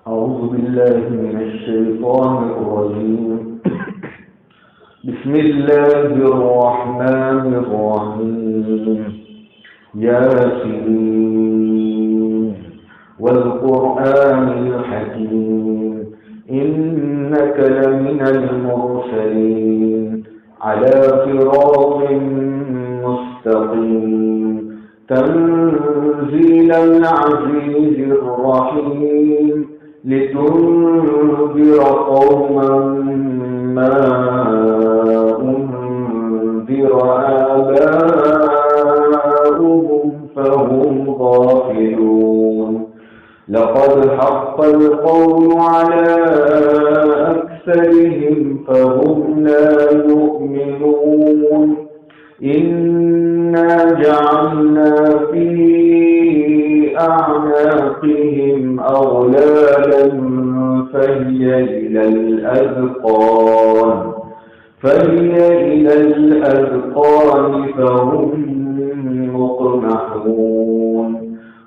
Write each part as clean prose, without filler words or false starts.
أعوذ بالله من الشيطان الرجيم. بسم الله الرحمن الرحيم. ياسين والقرآن الحكيم إنك لمن المرسلين على صراط مستقيم تنزيل العزيز الرحيم لتنذر قوما ما أنذر آباؤهم فهم غافلون. لقد حق القول على أكثرهم فهم لا يؤمنون. إنا جعلنا في أعناقهم أغلالا فهي إلى الأذقان فهم مقمحون.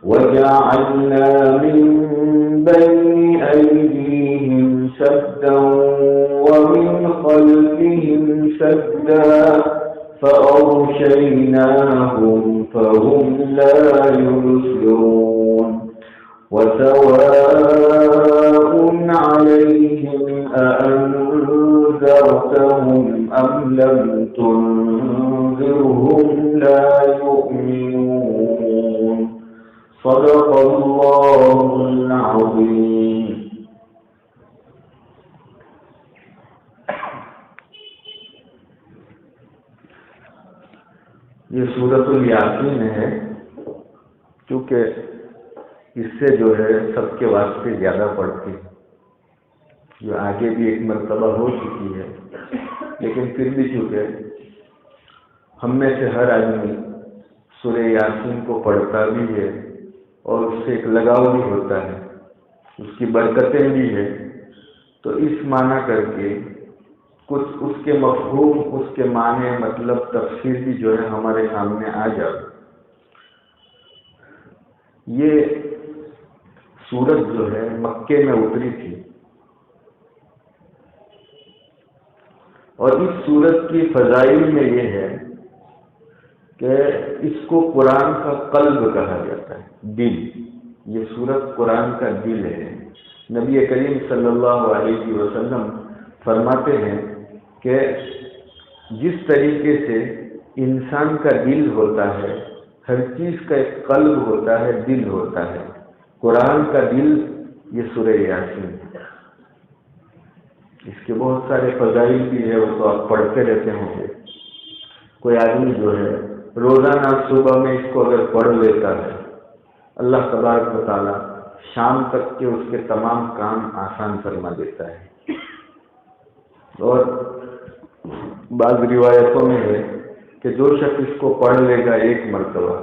وجعلنا من بين أيديهم سدا ومن خلفهم سدا فأغشيناهم فهم لا يبصرون. وسواء عليهم أأنذرتهم أم لم تنذرهم لا يؤمنون. صدق الله العظيم. یہ سورۃ الیاسین ہے، کیونکہ اس سے جو ہے سب کے واسطے زیادہ پڑھتی، جو آگے بھی ایک مرتبہ ہو چکی ہے، لیکن پھر بھی چونکہ ہم میں سے ہر آدمی سورہ یاسین کو پڑھتا بھی ہے اور اس سے ایک لگاؤ بھی ہوتا ہے، اس کی برکتیں بھی ہے، تو اس معنی کر کے کچھ اس کے مفہوم، اس کے معنی، مطلب، تفسیر بھی جو ہے ہمارے سامنے آ جائے۔ یہ سورت جو ہے مکے میں اتری تھی، اور اس سورت کی فضائل میں یہ ہے کہ اس کو قرآن کا قلب کہا جاتا ہے، دل۔ یہ سورت قرآن کا دل ہے۔ نبی کریم صلی اللہ علیہ وسلم فرماتے ہیں کہ جس طریقے سے انسان کا دل ہوتا ہے، ہر چیز کا ایک قلب ہوتا ہے، دل ہوتا ہے، قرآن کا دل یہ سورہ یاسین ہے۔ اس کے بہت سارے فضائل بھی ہے، وہ تو آپ پڑھتے رہتے ہوں گے۔ کوئی آدمی جو ہے روزانہ صبح میں اس کو اگر پڑھ لیتا ہے، اللہ تبارک و تعالیٰ شام تک کے اس کے تمام کام آسان فرما دیتا ہے۔ اور بعض روایتوں میں ہے کہ جو شخص اس کو پڑھ لے گا ایک مرتبہ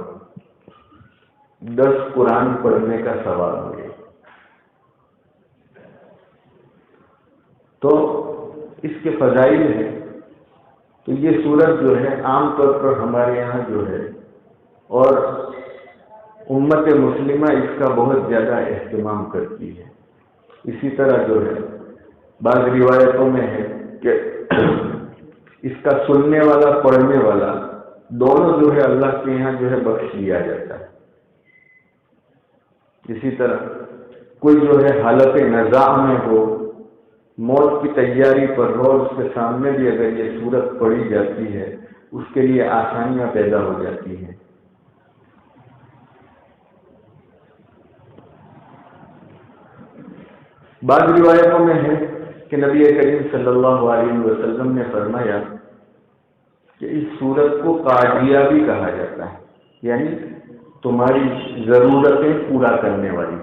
10 قرآن پڑھنے کا ثواب ملے۔ تو اس کے فضائل ہیں۔ تو یہ سورت جو ہے عام طور پر ہمارے یہاں جو ہے، اور امت مسلمہ اس کا بہت زیادہ اہتمام کرتی ہے۔ اسی طرح جو ہے بعض روایتوں میں ہے کہ اس کا سننے والا، پڑھنے والا دونوں جو ہے اللہ کے یہاں جو ہے بخش دیا جاتا ہے۔ اسی طرح کوئی جو ہے حالت نزاع میں ہو، موت کی تیاری پر ہو، اس کے سامنے بھی اگر یہ سورت پڑھی جاتی ہے، اس کے لیے آسانیاں پیدا ہو جاتی ہیں۔ بعض روایتوں میں ہے کہ نبی کریم صلی اللہ علیہ وسلم نے فرمایا کہ اس سورت کو قاضیہ بھی کہا جاتا ہے، یعنی تمہاری ضرورتیں پورا کرنے والی۔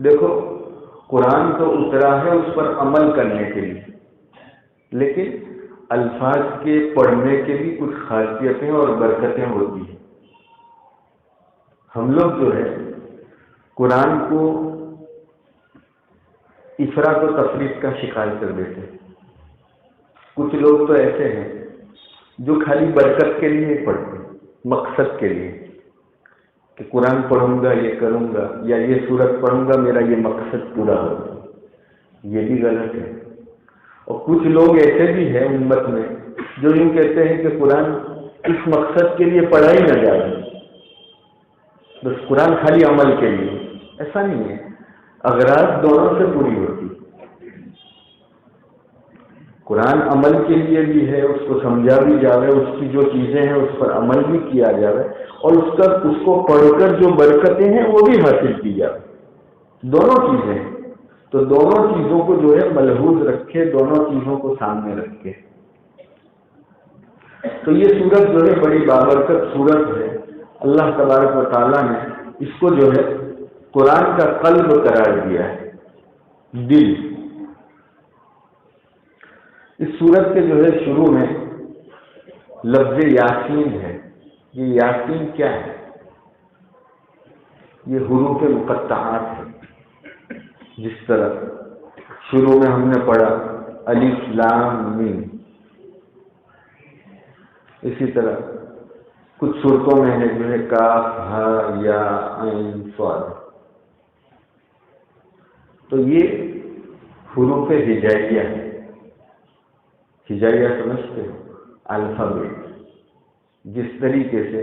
دیکھو، قرآن تو اترا ہے اس پر عمل کرنے کے لیے، لیکن الفاظ کے پڑھنے کے بھی کچھ خاصیتیں اور برکتیں ہوتی ہیں۔ ہم لوگ جو ہے قرآن کو افراط و تفریط کا شکار کر دیتے ہیں۔ کچھ لوگ تو ایسے ہیں جو خالی برکت کے لیے پڑھتے ہیں، مقصد کے لیے، کہ قرآن پڑھوں گا یہ کروں گا یا یہ سورت پڑھوں گا میرا یہ مقصد پورا ہوگا، یہ بھی غلط ہے۔ اور کچھ لوگ ایسے بھی ہیں امت میں جو یوں کہتے ہیں کہ قرآن اس مقصد کے لیے پڑھا ہی نہ جائے، بس قرآن خالی عمل کے لیے۔ ایسا نہیں ہے، اغراض دونوں سے پوری ہوتی۔ قرآن عمل کے لیے بھی ہے، اس کو سمجھا بھی جاوے، اس کی جو چیزیں ہیں اس پر عمل بھی کیا جاوے، اور اس کو پڑھ کر جو برکتیں ہیں وہ بھی حاصل کی جاوے، دونوں چیزیں۔ تو دونوں چیزوں کو جو ہے ملحوظ رکھے، دونوں چیزوں کو سامنے رکھے۔ تو یہ سورت جو ہے بڑی بابرکت سورت ہے۔ اللہ تبارک و تعالیٰ نے اس کو جو ہے قرآن کا قلب قرار دیا ہے، دل۔ اس سورت کے جو ہے شروع میں لفظ یاسین ہے۔ یہ یاسین کیا ہے؟ یہ حروف مقطعات ہے۔ جس طرح شروع میں ہم نے پڑھا الف لام میم، اسی طرح کچھ صورتوں میں ہے جو ہے کاف ہا یا عین صاد۔ تو یہ حروف ہجائیہ ہے۔ ہجائیہ سمجھتے ہو؟ الفابیٹ۔ جس طریقے سے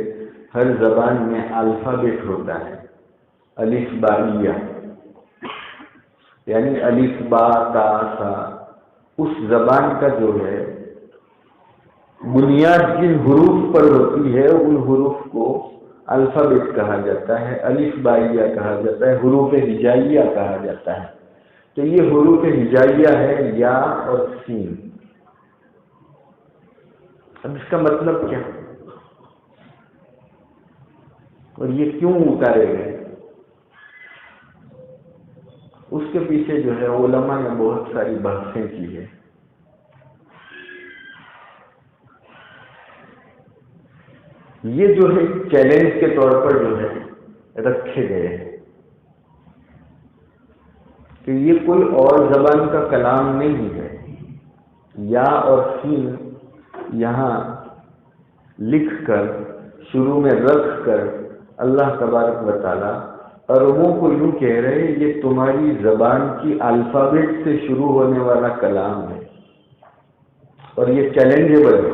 ہر زبان میں الفابیٹ ہوتا ہے، الف بائیہ، یعنی الف با تا سا، اس زبان کا جو ہے بنیاد جن حروف پر ہوتی ہے ان حروف کو الفابیٹ کہا جاتا ہے، الف بائیہ کہا جاتا ہے، حروف ہجائیہ کہا جاتا ہے۔ تو یہ حروف ہجائیہ ہے یا اور سین۔ اب اس کا مطلب کیا اور یہ کیوں اتارے گئے، اس کے پیچھے جو ہے علماء نے بہت ساری بحثیں کی ہے۔ یہ جو ہے چیلنج کے طور پر جو ہے رکھے گئے ہیں کہ یہ کوئی اور زبان کا کلام نہیں ہے۔ یا اور سین یہاں لکھ کر شروع میں رکھ کر اللہ تبارک و تعالیٰ عربوں کو یوں کہہ رہے ہیں یہ تمہاری زبان کی الفابیٹ سے شروع ہونے والا کلام ہے، اور یہ چیلنجیبل ہے۔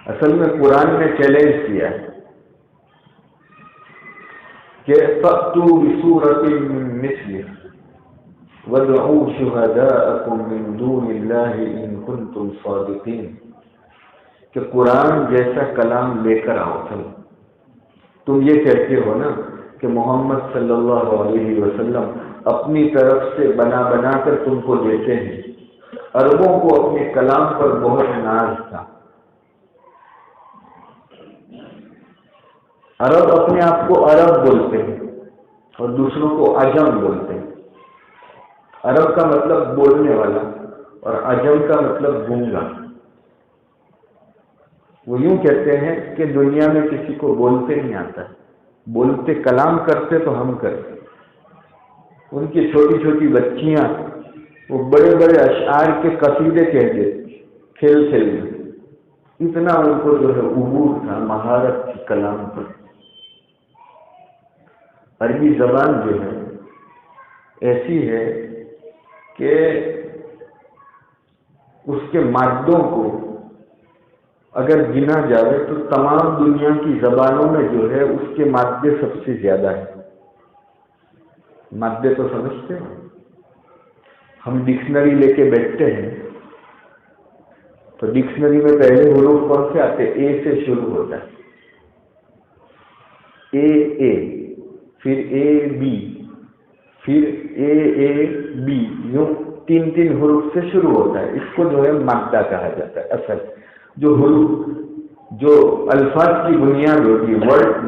اصل میں قرآن نے چیلنج کیا ہے کہ فَأْتُوا بِسُورَةٍ مِّن مِّثْلِهِ وَادْعُوا شُهَدَاءَكُم مِّن دُونِ اللَّهِ إِن كُنتُمْ صَادِقِينَ، کہ قرآن جیسا کلام لے کر آؤ۔ تم یہ کہتے ہو نا کہ محمد صلی اللہ علیہ وسلم اپنی طرف سے بنا بنا کر تم کو دیتے ہیں۔ عربوں کو اپنے کلام پر بہت ناز تھا۔ عرب اپنے آپ کو عرب بولتے ہیں اور دوسروں کو عجم بولتے ہیں۔ عرب کا مطلب بولنے والا اور عجم کا مطلب گونگا۔ وہ یوں کہتے ہیں کہ دنیا میں کسی کو بولتے نہیں آتا، بولتے کلام کرتے تو ہم کرتے۔ ان کی چھوٹی چھوٹی بچیاں وہ بڑے بڑے اشعار کے قصیدے کہہ دیتی کھیل کھیل میں، اتنا ان کو جو ہے عبور تھا، مہارت تھی کلام پر۔ عربی زبان جو ہے ایسی ہے کہ اس کے مادوں کو اگر گنا جائے تو تمام دنیا کی زبانوں میں جو ہے اس کے مادے سب سے زیادہ ہیں۔ مادے تو سمجھتے ہیں، ہم ڈکشنری لے کے بیٹھتے ہیں تو ڈکشنری میں پہلے حروف کون سے آتے؟ اے سے شروع ہوتا ہے، اے، پھر اے بی، پھر اے بی، یوں تین تین حروف سے شروع ہوتا ہے۔ اس کو جو ہے مادہ کہا جاتا ہے۔ اصل جو حروف، جو الفاظ کی بنیاد ہوتی ہے،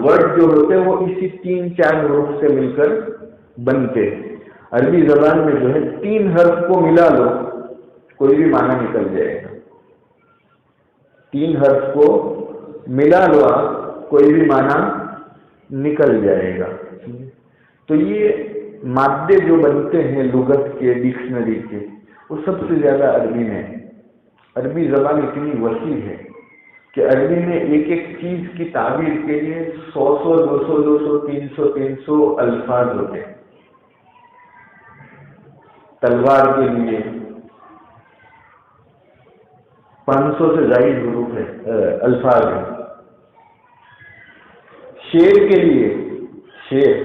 ورڈ جو ہوتے ہیں وہ اسی تین چار حروف سے مل کر بنتے ہیں۔ عربی زبان میں جو ہے تین حرف کو ملا لو کوئی بھی معنی نکل جائے گا۔ تین حرف کو ملا لو آپ کوئی بھی معنی نکل جائے گا۔ تو یہ مادے جو بنتے ہیں لغت کے، ڈکشنری کے، وہ سب سے زیادہ عربی میں ہے۔ عربی زبان اتنی وسیع ہے کہ عربی میں ایک ایک چیز کی تعبیر کے لیے 100 200 300 الفاظ ہوتے ہیں. تلوار کے لیے 500 سے زائد حروف ہے الفاظ ہیں. شیر کے لیے شیر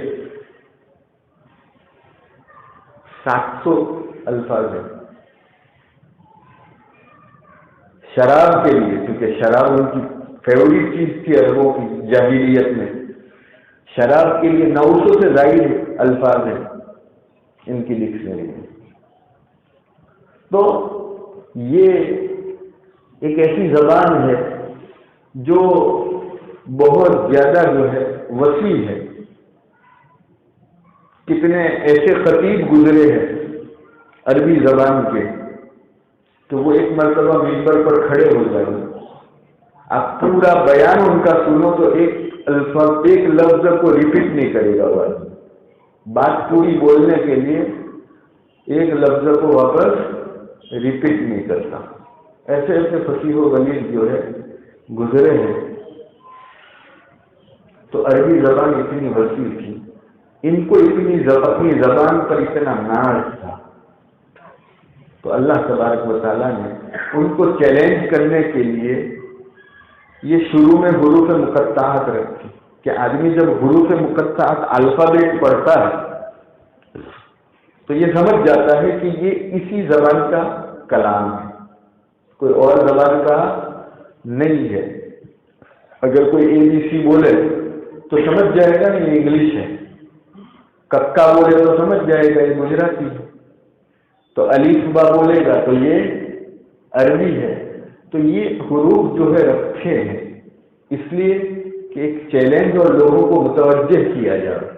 700 الفاظ ہیں. شراب کے لیے، کیونکہ شراب ان کی فیوریٹ چیز تھی عربوں کی جاہلیت میں، شراب کے لیے 900 سے زائد الفاظ ہیں ان کی ڈکشنری میں. تو یہ ایک ایسی زبان ہے جو بہت زیادہ جو ہے وسیع ہے. کتنے ایسے خطیب گزرے ہیں عربی زبان کے کہ وہ ایک مرتبہ ممبر پر کھڑے ہو جائیں، آپ پورا بیان ان کا سنو تو ایک لفظ کو ریپیٹ نہیں کرے گا. وہ بات پوری بولنے کے لیے ایک لفظ کو واپس ریپیٹ نہیں کرتا. ایسے ایسے فصیح و بلیغ جو ہے گزرے ہیں. تو عربی زبان اتنی وسیع تھی، ان کو اپنی زبان پر اتنا ناز تھا، تو اللہ تبارک و تعالیٰ نے ان کو چیلنج کرنے کے لیے یہ شروع میں حروف مقطعات رکھی کہ آدمی جب حروف مقطعات الفابیٹ پڑھتا ہے تو یہ سمجھ جاتا ہے کہ یہ اسی زبان کا کلام ہے، کوئی اور زبان کا نہیں ہے. اگر کوئی ABC بولے تو سمجھ جائے گا یہ انگلش ہے، ککا بولے تو سمجھ جائے گا یہ گجراتی ہے، تو الف با بولے گا تو یہ عربی ہے. تو یہ حروف جو ہے رکھے ہیں اس لیے کہ ایک چیلنج اور لوگوں کو متوجہ کیا جائے.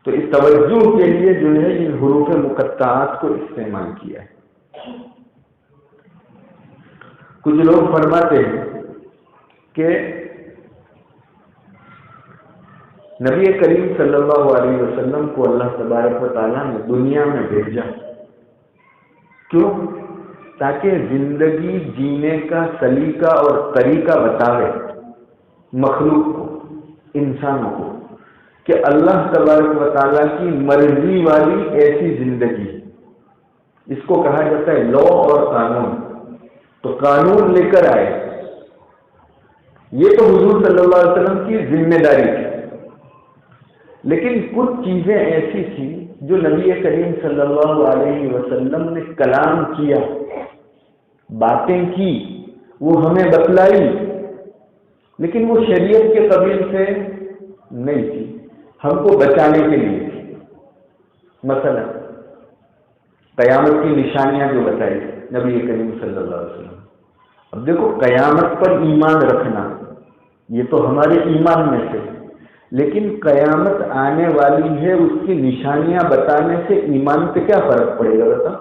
تو اس توجہ کے لیے جو ہے ان حروف مقطعات کو استعمال کیا ہے. کچھ لوگ فرماتے ہیں کہ نبی کریم صلی اللہ علیہ وسلم کو اللہ تبارک و تعالیٰ نے دنیا میں بھیجا، کیوں؟ تاکہ زندگی جینے کا سلیقہ اور طریقہ بتاوے مخلوق کو، انسانوں کو، کہ اللہ تبارک و تعالیٰ کی مرضی والی ایسی زندگی. اس کو کہا جاتا ہے لا اور قانون. تو قانون لے کر آئے، یہ تو حضور صلی اللہ علیہ وسلم کی ذمہ داری تھی. لیکن کچھ چیزیں ایسی تھیں جو نبی کریم صلی اللہ علیہ وسلم نے کلام کیا، باتیں کی، وہ ہمیں بتلائی، لیکن وہ شریعت کے قبیل سے نہیں تھی، ہم کو بچانے کے لیے تھی. مثلا قیامت کی نشانیاں جو بتائی نبی کریم صلی اللہ علیہ وسلم. اب دیکھو قیامت پر ایمان رکھنا یہ تو ہمارے ایمان میں سے، لیکن قیامت آنے والی ہے اس کی نشانیاں بتانے سے ایمان پہ کیا فرق پڑے گا بتا؟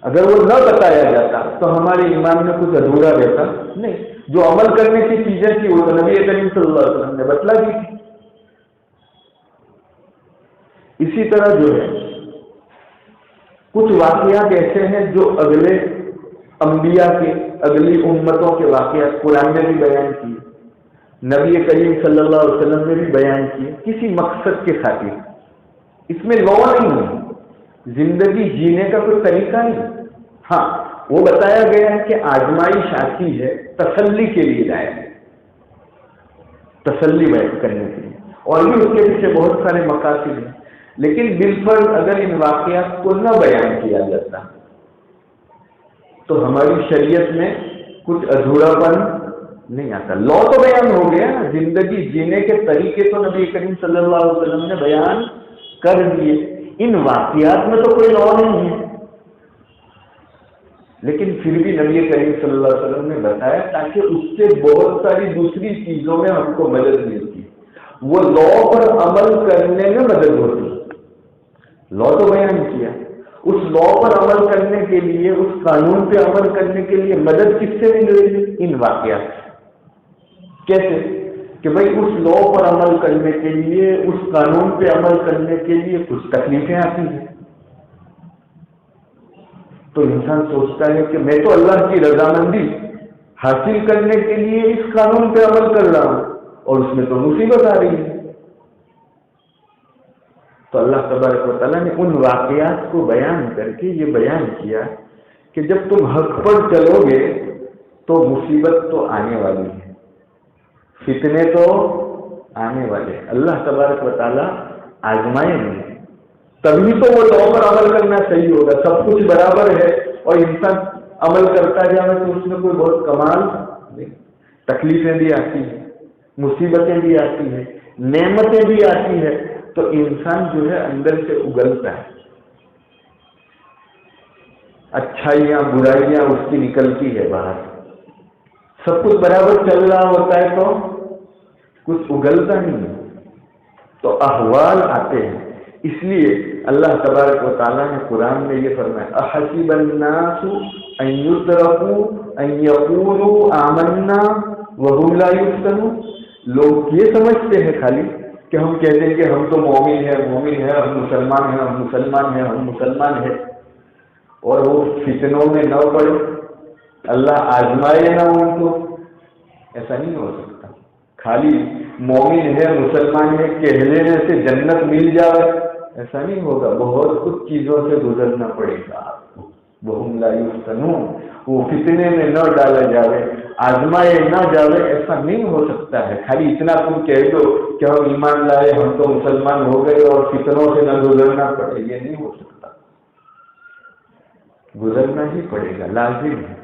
اگر وہ نہ بتایا جاتا تو ہمارے ایمان میں کچھ ادھورا رہتا نہیں. جو عمل کرنے کی چیزیں تھی وہ تو نبی کریم صلی اللہ علیہ وسلم نے بتلا دی تھی. اسی طرح جو ہے کچھ واقعات ایسے ہیں جو اگلے انبیاء کے، اگلی امتوں کے واقعات قرآن نے بھی بیان کیے، نبی کریم صلی اللہ علیہ وسلم نے بھی بیان کیے کسی مقصد کے خاطر. اس میں لو نہیں ہے، زندگی جینے کا کوئی طریقہ نہیں. ہاں وہ بتایا گیا ہے کہ آزمائش آتی ہے تسلی کے لیے لائے، تسلی کرنے کے لیے، اور بھی اس کے پیچھے بہت سارے مقاصد ہیں. لیکن بالفرض اگر ان واقعات کو نہ بیان کیا جاتا تو ہماری شریعت میں کچھ ادھورا پن نہیں آتا. لو تو بیان ہو گیا، زندگی جینے کے طریقے تو نبی کریم صلی اللہ علیہ وسلم نے بیان کر دیے. ان واقعات میں تو کوئی لو نہیں ہے، لیکن پھر بھی نبی کریم صلی اللہ علیہ وسلم نے بتایا تاکہ اس سے بہت ساری دوسری چیزوں میں ہم کو مدد ملتی. وہ لو پر عمل کرنے میں مدد ہوتی. لو تو بیان کیا، اس لو پر عمل کرنے کے لیے، اس قانون پہ عمل کرنے کے لیے مدد کس سے مل رہی ہے؟ ان واقعات. کیسے؟ کہ بھائی اس لو پر عمل کرنے کے لیے، اس قانون پہ عمل کرنے کے لیے کچھ تکلیفیں آتی ہیں. تو انسان سوچتا ہے کہ میں تو اللہ کی رضامندی حاصل کرنے کے لیے اس قانون پہ عمل کر رہا ہوں اور اس میں تو مصیبت آ رہی ہے. تو اللہ تبارک و تعالیٰ نے ان واقعات کو بیان کر کے یہ بیان کیا کہ جب تم حق پر چلو گے تو مصیبت تو آنے والی ہے، فتنے تو آنے والے. اللہ تبارک و تعالیٰ آزمائیں گے، تبھی تو وہ لو پر عمل کرنا صحیح ہوگا. سب کچھ برابر ہے اور انسان عمل کرتا جائے تو اس میں کوئی بہت کمال نہیں. تکلیفیں بھی آتی ہیں، مصیبتیں بھی آتی ہیں، نعمتیں بھی آتی ہیں، تو انسان جو ہے اندر سے اگلتا ہے، اچھائیاں برائیاں اس کی نکلتی ہے باہر. سب کچھ برابر چل رہا ہوتا ہے تو کچھ اگلتا نہیں ہے، تو احوال آتے ہیں. اس لیے اللہ تبارک و تعالیٰ نے قرآن میں یہ فرمایا احسب الناس ان یترکوا ان یقولوا آمنا وهم لا یفتنون. لوگ یہ سمجھتے ہیں خالی کہ ہم کہتے ہیں کہ ہم تو مومن ہیں، ہم مسلمان ہیں، ہم مسلمان ہیں، اور وہ فتنوں میں نہ پڑے، اللہ آزمائے نہ ان کو. ایسا نہیں ہو سکتا. خالی مومن ہے، مسلمان ہے کہہ لینے سے جنت مل جائے، ایسا نہیں ہوگا. بہت کچھ چیزوں سے گزرنا پڑے گا آپ کو. وَهُمْ لَا يُفْتَنُونَ، وہ فتنے میں نہ ڈالا جاوے، آزمائے نہ جاوے، ایسا نہیں ہو سکتا ہے. خالی اتنا تم کہہ دو کہ ہم ایمان لائے، ہم تو مسلمان ہو گئے اور فتنوں سے نہ گزرنا پڑے، یہ نہیں ہو سکتا. گزرنا ہی پڑے گا، لازم ہے.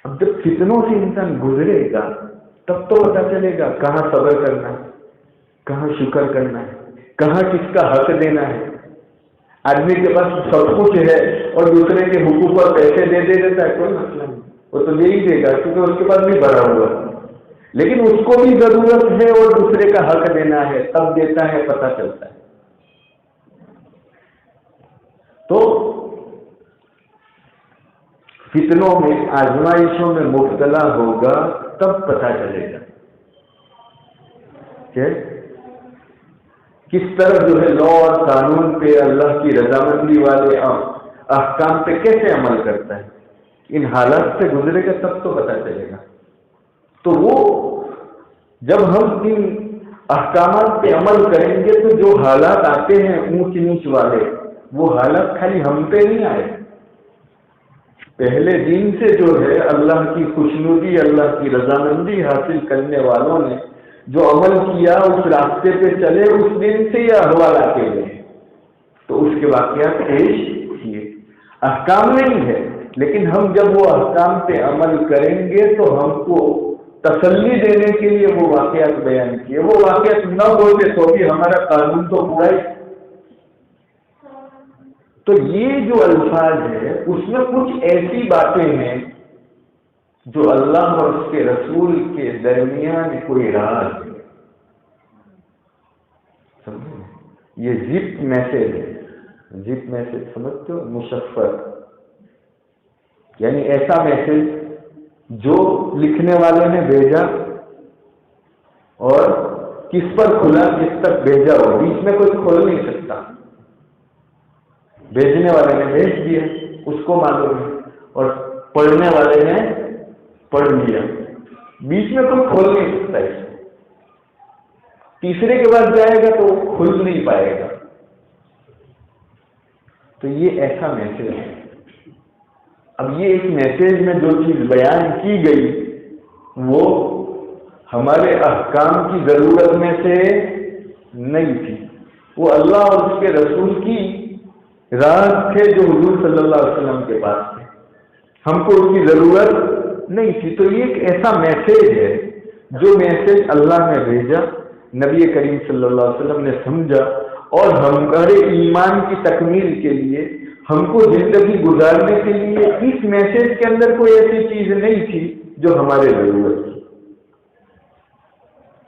اب جب فتنوں سے انسان گزرے گا تب تو پتا چلے گا کہاں صبر کرنا ہے، کہاں شکر کرنا ہے، کہاں کس کا حق دینا ہے. آدمی کے پاس سب کچھ ہے اور دوسرے کے حقوق پر پیسے دے دیتا ہے، کوئی مسئلہ نہیں، وہ تو دے ہی دے گا کیونکہ اس کے پاس بھی بھرا ہوا ہے. لیکن اس کو بھی ضرورت ہے اور دوسرے کا حق دینا ہے، تب دیتا ہے، پتہ چلتا ہے. تو فتنوں میں، آزمائشوں میں مبتلا ہوگا تب پتہ چلے گا کہ کس طرح جو ہے لا اور قانون پہ، اللہ کی رضامندی والے احکام پہ کیسے عمل کرتا ہے. ان حالات سے گزرے گا تب تو پتہ چلے گا. تو وہ جب ہم ان احکامات پہ عمل کریں گے تو جو حالات آتے ہیں اونچ نیچ والے، وہ حالات خالی ہم پہ نہیں آئے. پہلے دن سے جو ہے اللہ کی خوشنودی، اللہ کی رضامندی حاصل کرنے والوں نے جو عمل کیا، اس راستے پہ چلے، اس دن سے یہ احوال آتے گئے. تو اس کے واقعات پیش کیے. احکام نہیں ہے، لیکن ہم جب وہ احکام پہ عمل کریں گے تو ہم کو تسلی دینے کے لیے وہ واقعات بیان کیے. وہ واقعات نہ ہوتے تو بھی ہمارا قانون تو پورا ہی. تو یہ جو الفاظ ہے اس میں کچھ ایسی باتیں ہیں جو اللہ اور اس کے رسول کے درمیان کوئی راز ہے. یہ زپ میسج ہے. زپ میسج سمجھتے ہو؟ مشفر، یعنی ایسا میسج جو لکھنے والے نے بھیجا اور کس پر کھلا، کس تک بھیجا ہو، بیچ میں کوئی کھول نہیں سکتا. بھیجنے والے نے بھیج دیا، اس کو معلوم ہے، اور پڑھنے والے نے پڑھ لیا، بیچ میں کوئی کھول نہیں سکتا. اس کو تیسرے کے بعد جائے گا تو کھل نہیں پائے گا. تو یہ ایسا میسج ہے. اب یہ ایک میسج میں جو چیز بیان کی گئی وہ ہمارے احکام کی ضرورت میں سے نہیں تھی، وہ اللہ اور اس کے رسول کی راز تھے جو حضور صلی اللہ علیہ وسلم کے پاس تھے. ہم کو اس کی ضرورت نہیں تھی. تو یہ ایک ایسا میسج ہے جو میسج اللہ نے بھیجا، نبی کریم صلی اللہ علیہ وسلم نے سمجھا، اور ہمارے ایمان کی تکمیل کے لیے، ہم کو زندگی گزارنے کے لیے اس میسج کے اندر کوئی ایسی چیز نہیں تھی جو ہمارے ضرورت تھی.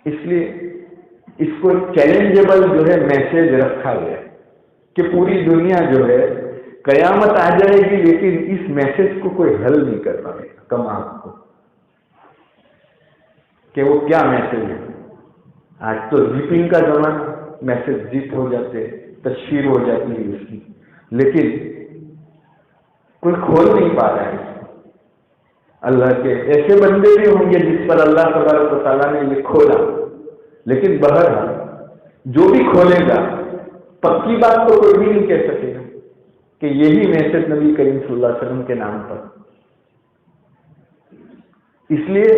اس لیے اس کو چیلنجیبل جو ہے میسج رکھا گیا کہ پوری دنیا جو ہے قیامت آ جائے گی لیکن اس میسج کو کوئی حل نہیں کر پائے گا. کم آپ کو کہ وہ کیا میسج ہے. آج تو زپنگ کا زمانہ، میسج زپ ہو جاتے، تشہیر ہو جاتی ہے اس کی، لیکن کوئی کھول نہیں پا رہا ہے. اللہ کے ایسے بندے بھی ہوں گے جس پر اللہ تبارک و تعالیٰ نے یہ کھولا، لیکن بہرحال جو بھی کھولے گا پکی بات تو کوئی بھی نہیں کہہ سکے گا کہ یہی میسج نبی کریم صلی اللہ علیہ وسلم کے نام پر. اس لیے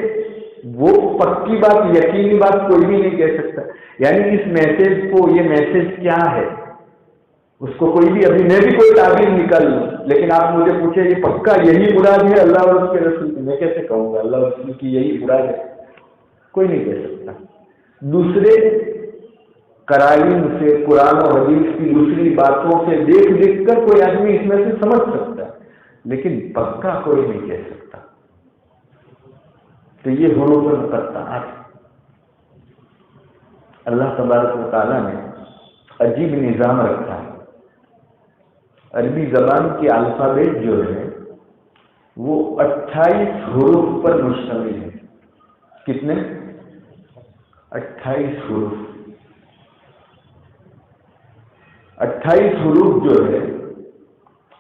وہ پکی بات، یقینی بات کوئی بھی نہیں کہہ سکتا. یعنی اس میسج کو، یہ میسج کیا ہے اس کو کوئی بھی، ابھی میں بھی کوئی تعبیر نکال لوں، لیکن آپ مجھے پوچھیں یہ پکا یہی مراد ہے اللہ اور اس کے رسول کی، میں کیسے کہوں گا اللہ اور رسول کی یہی مراد ہے؟ کوئی نہیں کہہ سکتا. دوسرے قرائن سے، قرآن و حدیث کی دوسری باتوں سے دیکھ کر کوئی آدمی اس میں سے سمجھ سکتا ہے، لیکن پکا کوئی نہیں کہہ سکتا. تو یہ حروف مقطعات اللہ تبارک و تعالیٰ نے عجیب نظام رکھا ہے. عربی زبان کی الفابیٹ جو ہے وہ 28 حروف پر مشتمل ہے. کتنے؟ 28 حروف. 28 حروف جو ہے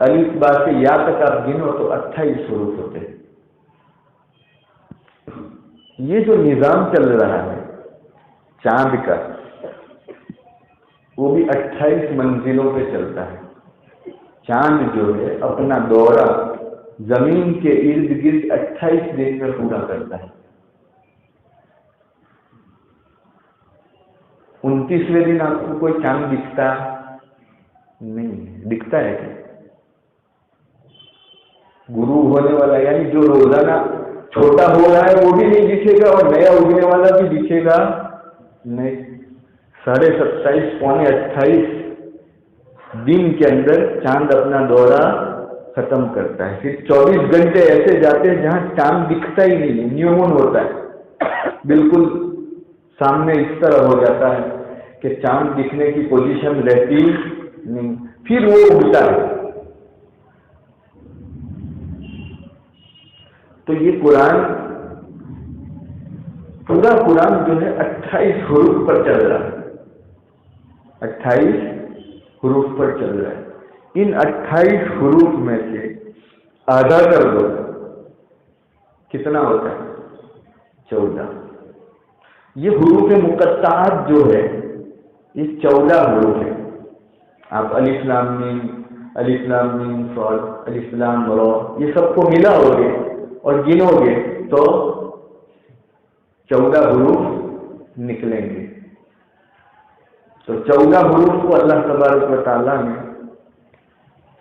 الف با سے یا تک آپ گنو تو 28 حروف ہوتے ہیں. یہ جو نظام چل رہا ہے چاند کا، وہ بھی 28 منزلوں پہ چلتا ہے. چاند جو ہے اپنا دورہ زمین کے ارد گرد 28 دن میں پورا کرتا ہے. 29ویں دن آپ کو کوئی چاند دکھتا نہیں. دکھتا ہے کہ غروب ہونے والا، یعنی جو روزانہ چھوٹا ہو رہا ہے وہ بھی نہیں دکھے گا اور نیا اگنے والا بھی دکھے گا نہیں. 27.5 پونے 28 دن کے اندر چاند اپنا دورہ ختم کرتا ہے. پھر 24 گھنٹے ایسے جاتے ہیں جہاں چاند دکھتا ہی نہیں ہے، نیو مون ہوتا ہے، بالکل سامنے اس طرح ہو جاتا ہے کہ چاند دکھنے کی پوزیشن رہتی نہیں. پھر وہ اگتا ہے. تو یہ قرآن، پورا قرآن جو ہے 28 حروف پر چل رہا ہے. 28 حروف پر چل رہا ہے. ان 28 حروف میں سے آدھا کر دو کتنا ہوتا ہے؟ 14. یہ حروف مقطعات جو ہے یہ 14 حروف ہے. آپ الف لام میم، الف لام میم صاد، الف لام را، یہ سب کو ملا ہوگے اور گنو گے تو 14 حروف نکلیں گے. تو 14 حروف کو اللہ تبارک و تعالیٰ نے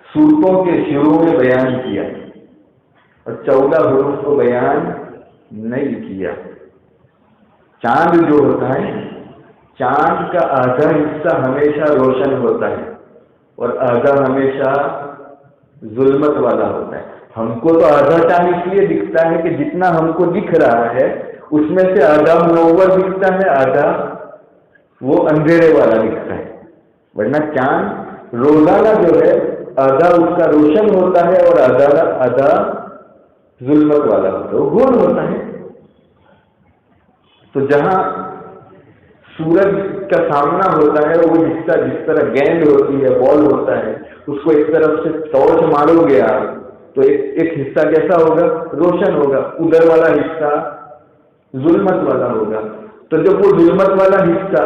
سورتوں کے شروع میں بیان کیا اور 14 حروف کو بیان نہیں کیا. چاند جو ہوتا ہے، چاند کا آدھا حصہ ہمیشہ روشن ہوتا ہے اور آدھا ہمیشہ ظلمت والا ہوتا ہے. ہم کو تو آدھا چاند اس لیے دکھتا ہے کہ جتنا ہم کو دکھ رہا ہے اس میں سے آدھا منور دکھتا ہے، آدھا وہ اندھیرے والا دکھتا ہے. ورنہ چاند روزانہ جو ہے آدھا اس کا روشن ہوتا ہے اور آدھا ظلمت والا ہوتا ہے، وہ گول ہوتا ہے. تو جہاں سورج کا سامنا ہوتا ہے وہ حصہ جس طرح گیند ہوتی ہے، بال ہوتا ہے، اس کو ایک طرف سے ٹارچ مارو گے آپ تو ایک حصہ کیسا ہوگا؟ روشن ہوگا. ادھر والا حصہ ظلمت والا ہوگا. تو جب وہ ظلمت والا حصہ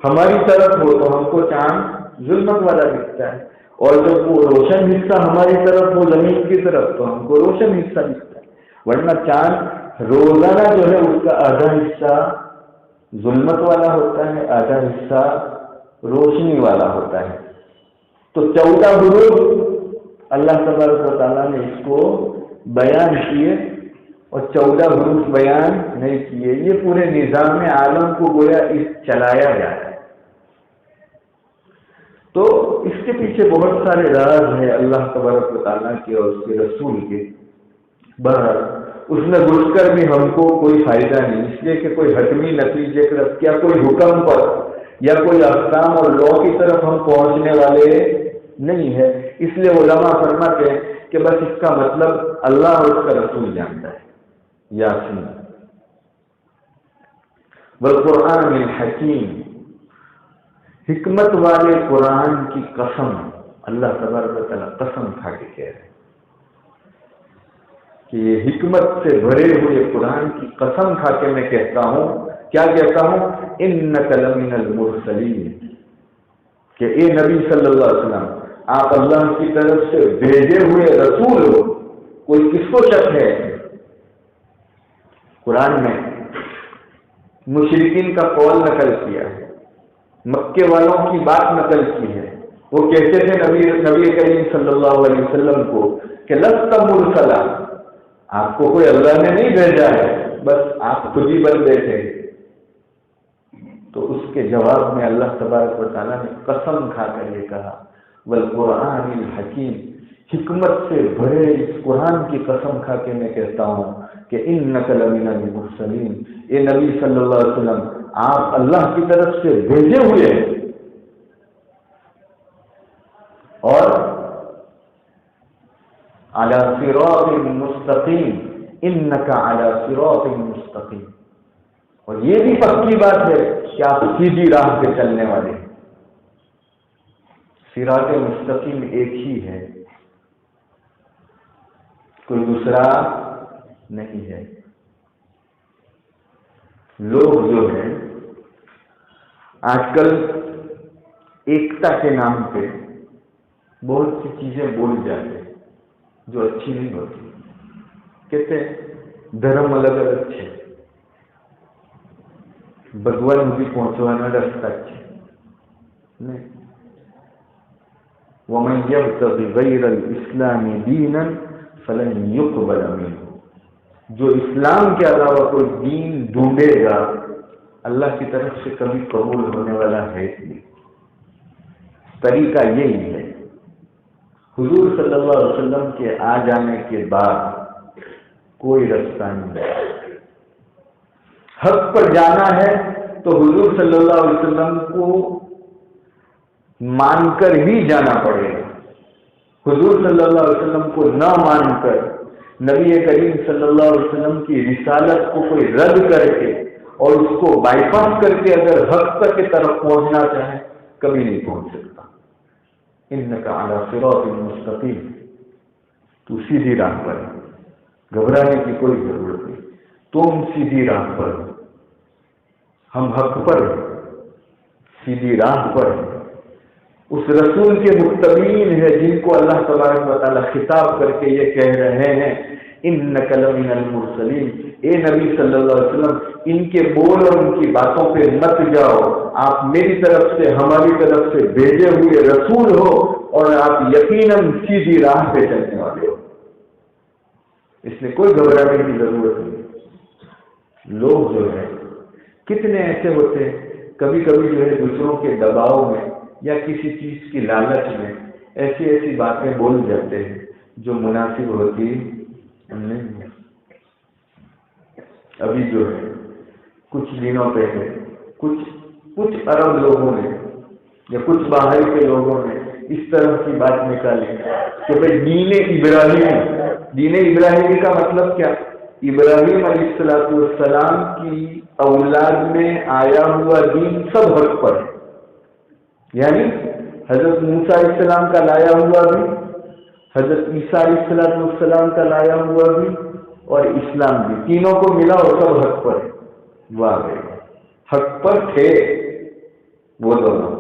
ہماری طرف ہو تو ہم کو چاند ظلمت والا دکھتا ہے، اور جب وہ روشن حصہ ہماری طرف ہو زمین کی طرف تو ہم کو روشن حصہ دکھتا ہے. ورنہ چاند روزانہ جو ہے اس کا آدھا حصہ ظلمت والا ہوتا ہے، آدھا حصہ روشنی والا ہوتا ہے. تو 14 حروف اللہ تبارک و تعالیٰ نے اس کو بیان کیے اور 14 حروف بیان نہیں کیے. یہ پورے نظام عالم کو گویا چلایا جا رہا ہے. تو اس کے پیچھے بہت سارے راز ہیں اللہ تبارک و تعالیٰ کے اور اس کے رسول کے. بہرحال اس میں گھس کر بھی ہم کو کوئی فائدہ نہیں، اس لیے کہ کوئی حتمی نتیجے کا کیا کوئی حکم پر یا کوئی احکام اور لا کی طرف ہم پہنچنے والے نہیں ہے. اس لیے علماء فرماتے ہیں کہ بس اس کا مطلب اللہ اور اس کا رسول جانتا ہے. یاسین والقرآن الحکیم، حکمت والے قرآن کی قسم. اللہ تبارک و تعالیٰ قسم کھا کے کہہ رہے ہیں کہ یہ حکمت سے بھرے ہوئے قرآن کی قسم کھا کے میں کہتا ہوں، کیا کہتا ہوں؟ انک لمن المرسلین، کہ اے نبی صلی اللہ علیہ وسلم آپ اللہ کی طرف سے بھیجے ہوئے رسول ہو۔ کوئی کس کو شک ہے؟ قرآن میں مشرکین کا قول نقل کیا ہے، مکے والوں کی بات نقل کی ہے۔ وہ کہتے تھے نبی کریم صلی اللہ علیہ وسلم کو کہ لست مرسلا، آپ کو کوئی اللہ نے نہیں بھیجا ہے، بس آپ خود ہی بن بیٹھے۔ تو اس کے جواب میں اللہ تبارک و تعالیٰ نے قسم کھا کر یہ کہا، والقرآن الحکیم، حکمت سے بھرے اس قرآن کی قسم کھا کے میں کہتا ہوں کہ انک لمن المرسلین، اے نبی صلی اللہ علیہ وسلم آپ اللہ کی طرف سے بھیجے ہوئے ہیں، اور علی صراط مستقیم، انک علی صراط مستقیم، اور یہ بھی پکی بات ہے کہ آپ سیدھی راہ پہ چلنے والے ہیں۔ صراط مستقیم ایک ہی ہے، کوئی دوسرا نہیں ہے۔ لوگ جو ہے آج کل ایکتا کے نام پہ بہت سی چیزیں بول جاتے ہیں جو اچھی نہیں ہوتی۔ کہتے ہیں دھرم الگ الگ ہے، بھگوان بھی پہنچوانا راستہ اچھے نہیں۔ وَمَنْ يَبْتَغِ غَيْرَ الْإِسْلَامِ دِينًا فَلَنْ يُقْبَلَ مِنْهُ، جو اسلام کے علاوہ کوئی دین ڈھونڈے گا اللہ کی طرف سے کبھی قبول ہونے والا ہے نہیں۔ طریقہ یہی ہے، حضور صلی اللہ علیہ وسلم کے آ جانے کے بعد کوئی رستہ نہیں۔ حق پر جانا ہے تو حضور صلی اللہ علیہ وسلم کو مان کر ہی جانا پڑے گا۔ حضور صلی اللہ علیہ وسلم کو نہ مان کر نبی کریم صلی اللہ علیہ وسلم کی رسالت کو کوئی رد کر کے اور اس کو بائی پاس کر کے اگر حق تک کی طرف پہنچنا چاہے کبھی نہیں پہنچ سکتا۔ انک علی صراط مستقیم، تو سیدھی راہ پر ہے، گھبرانے کی کوئی ضرورت نہیں، تم سیدھی راہ پر ہو، ہم حق پر ہیں، سیدھی راہ پر ہیں، اس رسول کے متبعین ہے جن کو اللہ تبارک و تعالیٰ خطاب کر کے یہ کہہ رہے ہیں انک لمن المرسلین، اے نبی صلی اللہ علیہ وسلم ان کے بول اور ان کی باتوں پہ مت جاؤ، آپ میری طرف سے ہماری طرف سے بھیجے ہوئے رسول ہو اور آپ یقیناً سیدھی راہ پہ چلنے والے ہو، اس میں کوئی گھبرانے کی ضرورت نہیں۔ لوگ جو ہے کتنے ایسے ہوتے ہیں کبھی کبھی جو ہے دوسروں کے دباؤ میں یا کسی چیز کی لالچ میں ایسی ایسی باتیں بول جاتے ہیں جو مناسب ہوتی نہیں ہے۔ ابھی جو ہے کچھ دنوں پہلے کچھ عرب لوگوں نے یا کچھ باہر کے لوگوں نے اس طرح کی بات نکالی کہ بھائی دین ابراہیمی کا مطلب کیا؟ ابراہیم علیہ السلام کی اولاد میں آیا ہوا دین سب حق پر ہے، یعنی حضرت موسیٰ علیہ السلام کا لایا ہوا بھی، حضرت عیسیٰ علیہ السلام کا لایا ہوا بھی اور اسلام بھی، تینوں کو ملا اور سب حق پر ہے۔ واہ، حق پر تھے وہ دونوں،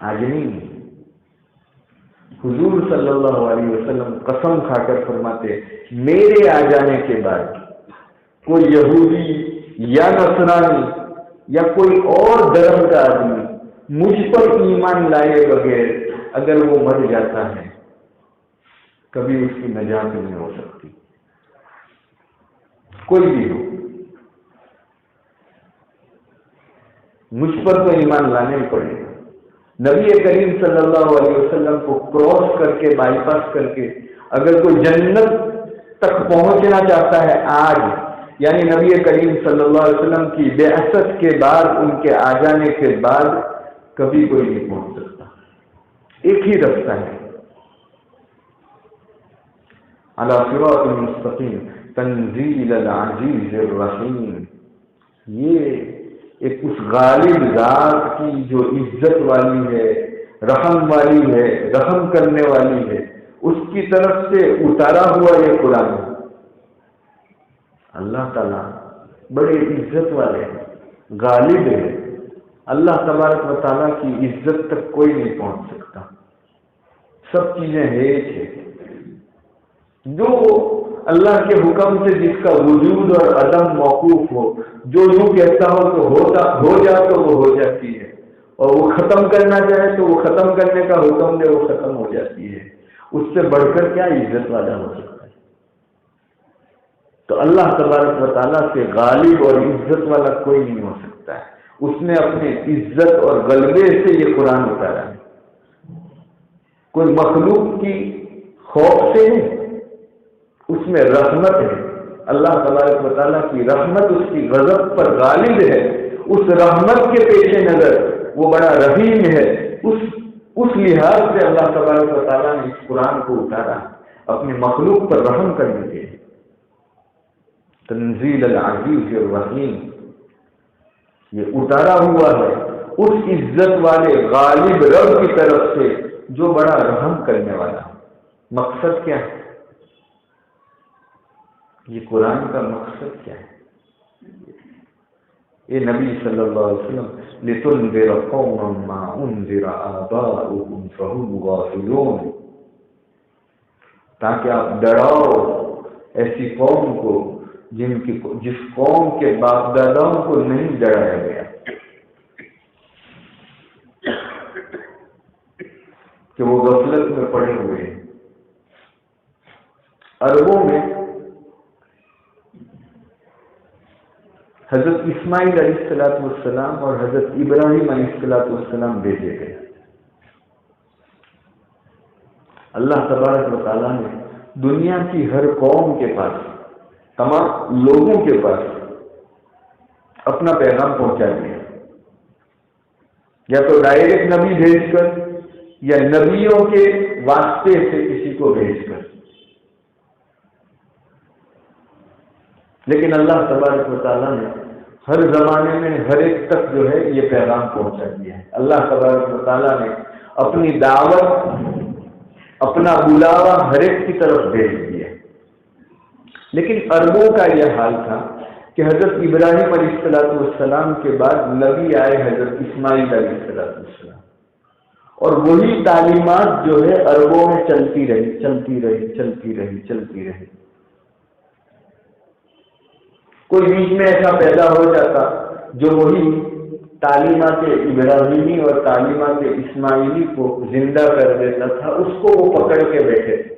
آج نہیں۔ حضور صلی اللہ علیہ وسلم قسم کھا کر فرماتے میرے آ جانے کے بعد کوئی یہودی یا نصرانی یا کوئی اور دھرم کا آدمی مجھ پر ایمان لائے بغیر اگر وہ مر جاتا ہے کبھی اس کی نجات نہیں ہو سکتی، کوئی بھی ہو، مجھ پر تو ایمان لانا ہی پڑے گا۔ نبی کریم صلی اللہ علیہ وسلم کو کراس کر کے بائی پاس کر کے اگر کوئی جنت تک پہنچنا چاہتا ہے آج، یعنی نبی کریم صلی اللہ علیہ وسلم کی بعثت کے بعد، ان کے آ جانے کے بعد کبھی کوئی نہیں پہنچ سکتا، ایک ہی رستہ ہے، علی صراط مستقیم تنزیل العزیز الرحیم۔ یہ ایک اس غالب ذات کی جو عزت والی ہے، رحم والی ہے، رحم کرنے والی ہے، اس کی طرف سے اتارا ہوا یہ قرآن ہے۔ اللہ تعالیٰ بڑے عزت والے ہیں، غالب ہے۔ اللہ تبارک و تعالیٰ کی عزت تک کوئی نہیں پہنچ سکتا، سب چیزیں ہیچ ہے۔ جو اللہ کے حکم سے جس کا وجود اور عدم موقوف ہو، جو یوں کہتا ہو تو ہو جا تو وہ ہو جاتی ہے، اور وہ ختم کرنا چاہے تو وہ ختم کرنے کا حکم دے وہ ختم ہو جاتی ہے۔ اس سے بڑھ کر کیا عزت والا ہو سکتا ہے؟ تو اللہ تبارک و تعالیٰ سے غالب اور عزت والا کوئی نہیں ہو سکتا ہے۔ اس نے اپنے عزت اور غلبے سے یہ قرآن اتارا ہے، کوئی مخلوق کی خوف سے نہیں، اس میں رحمت ہے۔ اللہ تبارک و تعالیٰ کی رحمت اس کی غضب پر غالب ہے، اس رحمت کے پیش نظر وہ بڑا رحیم ہے۔ اس لحاظ سے اللہ تبارک و تعالیٰ نے اس قرآن کو اتارا اپنے مخلوق پر رحم کرنے کے لیے۔ تنزیل العزیز الرحیم، یہ اتارا ہوا ہے اس عزت والے غالب رب کی طرف سے جو بڑا رحم کرنے والا۔ مقصد کیا ہے؟ یہ قرآن کا مقصد کیا ہے؟ اے نبی صلی اللہ علیہ وسلم، لِتُنذِرَ قَوْمًا مَّا أُنذِرَ آبَاؤُهُمْ فَهُمْ غَافِلُونَ، تاکہ آپ ڈراؤ ایسی قوم کو جس قوم کے باپ داداؤں کو نہیں ڈرایا گیا، کہ وہ غفلت میں پڑے ہوئے ہیں۔ عربوں میں حضرت اسماعیل علیہ السلام اور حضرت ابراہیم علیہ السلام بھیجے گئے۔ اللہ تبارک و تعالیٰ نے دنیا کی ہر قوم کے پاس، تمام لوگوں کے پاس اپنا پیغام پہنچا دیا، یا تو ڈائریکٹ نبی بھیج کر یا نبیوں کے واسطے سے کسی کو بھیج کر، لیکن اللہ تبارک و تعالیٰ نے ہر زمانے میں ہر ایک تک جو ہے یہ پیغام پہنچا دیا ہے۔ اللہ تبارک و تعالیٰ نے اپنی دعوت، اپنا بلاوا ہر ایک کی طرف بھیج دیا۔ لیکن عربوں کا یہ حال تھا کہ حضرت ابراہیم علیہ السلام کے بعد نبی آئے حضرت اسماعیل علیہ السلام، اور وہی تعلیمات جو ہے عربوں میں چلتی رہی۔ کوئی بیچ میں ایسا پیدا ہو جاتا جو وہی تعلیمات ابراہیمی اور تعلیمات اسماعیلی کو زندہ کر دیتا تھا، اس کو وہ پکڑ کے بیٹھے تھے۔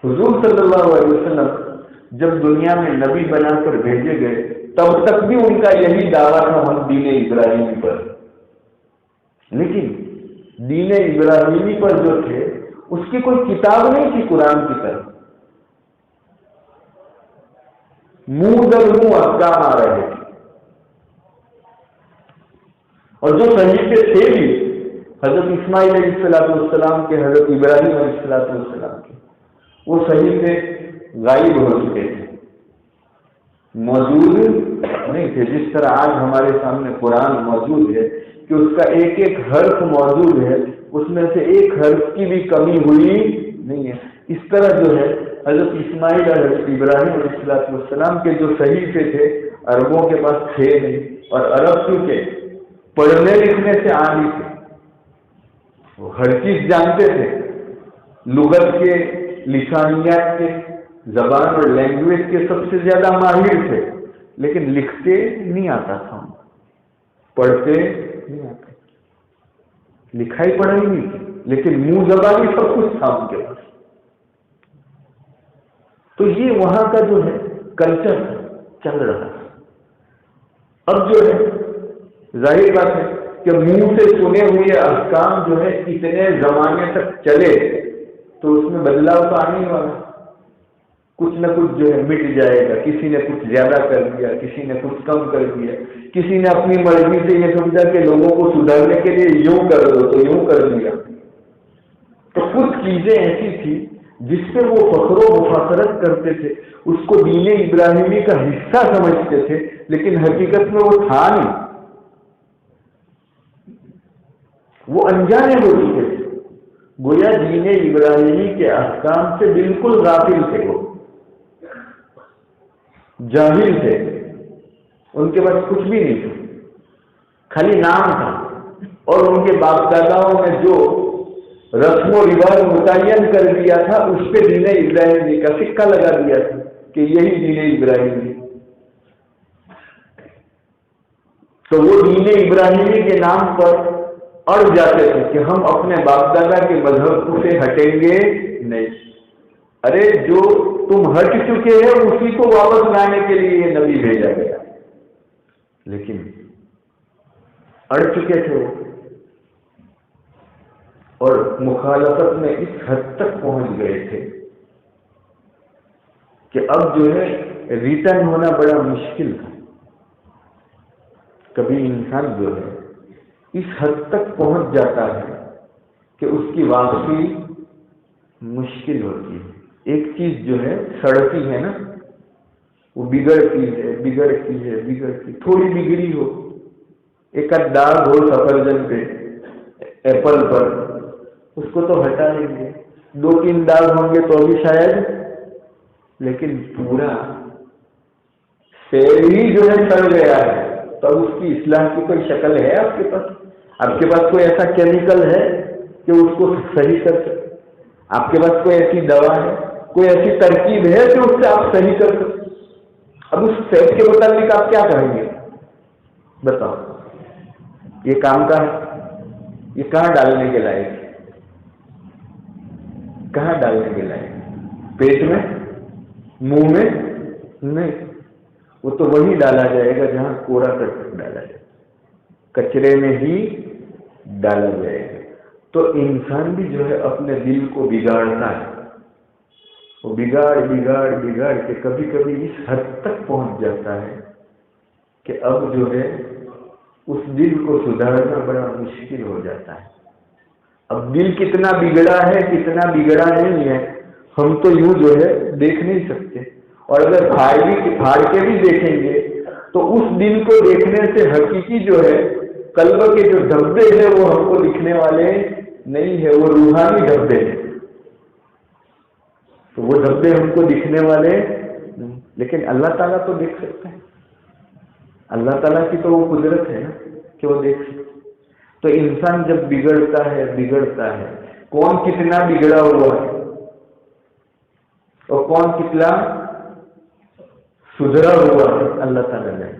حضور صلی اللہ علیہ وسلم جب دنیا میں نبی بنا کر بھیجے گئے تب تک بھی ان کا یہی دعویٰ تھا، ہم دین ابراہیمی پر، لیکن دین ابراہیمی پر جو تھے اس کی کوئی کتاب نہیں تھی قرآن کی طرح، منہ در منہ احکام آ رہے تھے، اور جو صحیفے تھے بھی حضرت اسماعیل علیہ السلام کے، حضرت ابراہیم علیہ السلام کے، وہ صحیفے غائب ہو چکے تھے، موجود نہیں تھے۔ جس طرح آج ہمارے سامنے قرآن موجود ہے کہ اس کا ایک ایک حرف موجود ہے، اس میں سے ایک حرف کی بھی کمی ہوئی نہیں ہے، اس طرح جو ہے حضرت اسماعیل اور حضرت ابراہیم علیہ السلام کے جو صحیفے تھے عربوں کے پاس تھے نہیں، اور عرب کیونکہ پڑھنے لکھنے سے عالی تھے، وہ ہر چیز جانتے تھے، لغت کے، لسانیات کے، زبان اور لینگویج کے سب سے زیادہ ماہر تھے، لیکن لکھتے نہیں آتا تھا، پڑھتے نہیں آتے، لکھائی پڑھائی نہیں تھی، لیکن منہ زبانی سب کچھ تھا ان کے پاس۔ تو یہ وہاں کا جو ہے کلچر چل رہا ہے۔ اب جو ہے ظاہر بات ہے کہ منہ سے سنے ہوئے احکام جو ہے اتنے زمانے تک چلے تو اس میں بدلاؤ تو آنے والا، کچھ نہ کچھ جو ہے مٹ جائے گا، کسی نے کچھ زیادہ کر دیا، کسی نے کچھ کم کر دیا، کسی نے اپنی مرضی سے یہ سمجھا کہ لوگوں کو سدھارنے کے لیے یوں کر دو تو یوں کر دیا۔ تو کچھ چیزیں ایسی تھی جس پہ وہ فخر و مفاخرت کرتے تھے، اس کو دین ابراہیمی کا حصہ سمجھتے تھے، لیکن حقیقت میں وہ تھا نہیں، وہ انجانے ہو چکے تھے۔ گویا دین ابراہیمی کے احکام سے بالکل غافل تھے، وہ جاہل تھے، ان کے پاس کچھ بھی نہیں تھا، خالی نام تھا، اور ان کے باپ داداؤں نے جو رسم و رواج متعین کر دیا تھا اس پہ دین ابراہیمی کا سکہ لگا دیا تھا کہ یہی دین ابراہیمی۔ تو وہ دین ابراہیمی کے نام پر اڑ جاتے تھے کہ ہم اپنے باپ دادا کے مذہب سے ہٹیں گے نہیں۔ ارے جو تم ہٹ چکے ہیں اسی کو واپس لانے کے لیے یہ نبی بھیجا گیا، لیکن اڑ چکے تھے وہ، اور مخالفت میں اس حد تک پہنچ گئے تھے کہ اب جو ہے ریٹرن ہونا بڑا مشکل تھا۔ کبھی انسان جو ہے اس حد تک پہنچ جاتا ہے کہ اس کی واپسی مشکل ہوتی ہے۔ ایک چیز جو ہے سڑتی ہے نا، وہ بگڑتی ہے، تھوڑی بگڑی ہو، ایک داغ ہو سفرجن پہ، ایپل پر، اس کو تو ہٹا لیں گے، 2-3 داغ ہوں گے تو بھی شاید، لیکن پورا سیب ہی جو ہے سڑ گیا ہے، تو اس کی اصلاح کی کوئی شکل ہے آپ کے پاس؟ آپ کے پاس کوئی ایسا کیمیکل ہے کہ اس کو صحیح کر سکے؟ آپ کے پاس کوئی ایسی دوا ہے، کوئی ایسی ترکیب ہے کہ اس سے آپ صحیح کر سکتے؟ اب اس سیب کے متعلق آپ کیا کہیں گے؟ بتاؤ، یہ کام کا ہے؟ یہ کہاں ڈالنے کے لائق ہے؟ کہاں ڈالنے کے لائق؟ پیٹ میں؟ منہ میں؟ نہیں، وہ تو وہی ڈالا جائے گا جہاں کوڑا کرکٹ ڈالا جائے، کچرے میں ہی ڈالا جائے گا۔ تو انسان بھی جو ہے اپنے دل کو بگاڑتا ہے، وہ بگاڑ کے کبھی کبھی اس حد تک پہنچ جاتا ہے کہ اب جو ہے اس دل کو سدھارنا بڑا مشکل ہو جاتا ہے۔ اب دل کتنا بگڑا ہے کتنا بگڑا نہیں ہے ہم تو یوں جو ہے دیکھ نہیں سکتے، اور اگر پھاڑ کے بھی دیکھیں گے تو اس دل کو دیکھنے سے حقیقی جو ہے قلب کے جو دھبے ہیں وہ ہم کو دکھنے والے نہیں ہے، وہ روحانی دھبے ہیں، تو وہ دھبے ہم کو دکھنے والے نہیں، لیکن اللہ تعالیٰ تو دیکھ سکتے ہیں، اللہ تعالیٰ کی تو وہ قدرت ہے نا کہ وہ دیکھ سکتے۔ تو انسان جب بگڑتا ہے کون کتنا بگڑا ہوا ہے اور کون کتنا سدھرا ہوا ہے اللہ تعالیٰ نے۔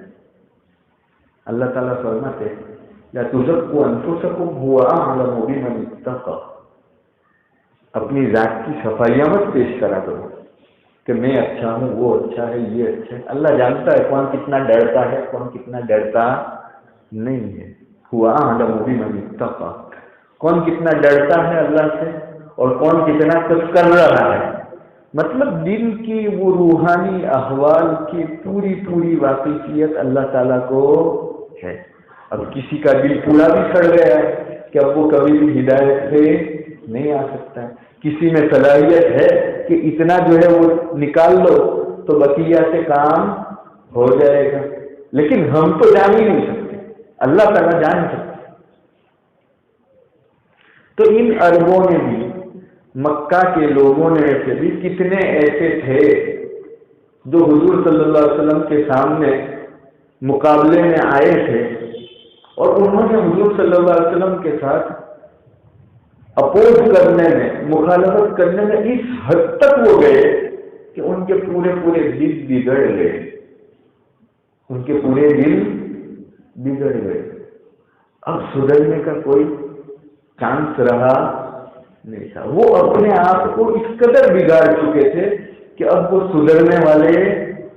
اللہ تعالیٰ فرماتے ہیں لا تزکوا انفسکم هو اعلم بمن اتقى، اپنی ذات کی صفائیاں مت پیش کرا کرو کہ میں اچھا ہوں، وہ اچھا ہے، یہ اچھا ہے۔ اللہ جانتا ہے کون کتنا ڈرتا ہے کون کتنا ڈرتا نہیں ہے۔ هو اعلم بمن اتقى، کون کتنا ڈرتا ہے اللہ سے اور کون کتنا کچھ کر رہا ہے۔ مطلب دل کی وہ روحانی احوال کی پوری واقفیت اللہ تعالیٰ کو ہے۔ اب کسی کا دل پورا بھی سڑ گیا ہے کہ اب وہ کبھی بھی ہدایت سے نہیں آ سکتا ہے، کسی میں صلاحیت ہے کہ اتنا جو ہے وہ نکال لو تو بقیہ سے کام ہو جائے گا، لیکن ہم تو جان ہی نہیں سکتے، اللہ تعالیٰ جان سکتے۔ تو ان عربوں نے بھی، مکہ کے لوگوں نے سے بھی کتنے ایسے تھے جو حضور صلی اللہ علیہ وسلم کے سامنے مقابلے میں آئے تھے، اور انہوں نے حضور صلی اللہ علیہ وسلم کے ساتھ اپوز کرنے میں، مخالفت کرنے میں اس حد تک وہ گئے کہ ان کے پورے دل بگڑ گئے، ان کے پورے دل بگڑ گئے۔ اب سدھرنے کا کوئی چانس رہا نہیں تھا، وہ اپنے آپ کو اس قدر بگاڑ چکے تھے کہ اب وہ سدھرنے والے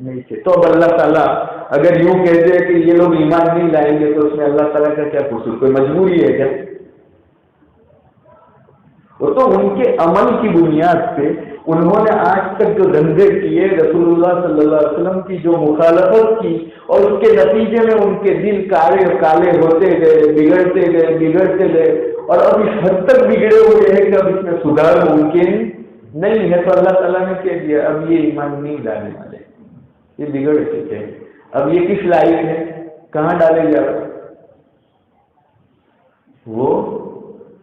نہیں تھے۔ تو اب اللہ تعالیٰ اگر یوں کہتے ہیں کہ یہ لوگ ایمان نہیں لائیں گے تو اس میں اللہ تعالیٰ کا کیا قصور؟ کوئی مجبوری ہے کیا؟ وہ تو ان کے عمل کی بنیاد پہ انہوں نے آج تک جو دھندے کیے، رسول اللہ صلی اللہ علیہ وسلم کی جو مخالفت کی، اور اس کے نتیجے میں ان کے دل کالے ہوتے گئے، بگڑتے گئے، اور اب اس حد تک بگڑے ہوئے ہیں کہ اب اس میں سدھار ممکن نہیں ہے۔ تو اللہ تعالیٰ نے کہہ دیا اب یہ ایمان نہیں لانے والے، یہ بگڑ چکے ہیں، اب یہ کس لائق ہے، کہاں ڈالے جا رہے؟ وہ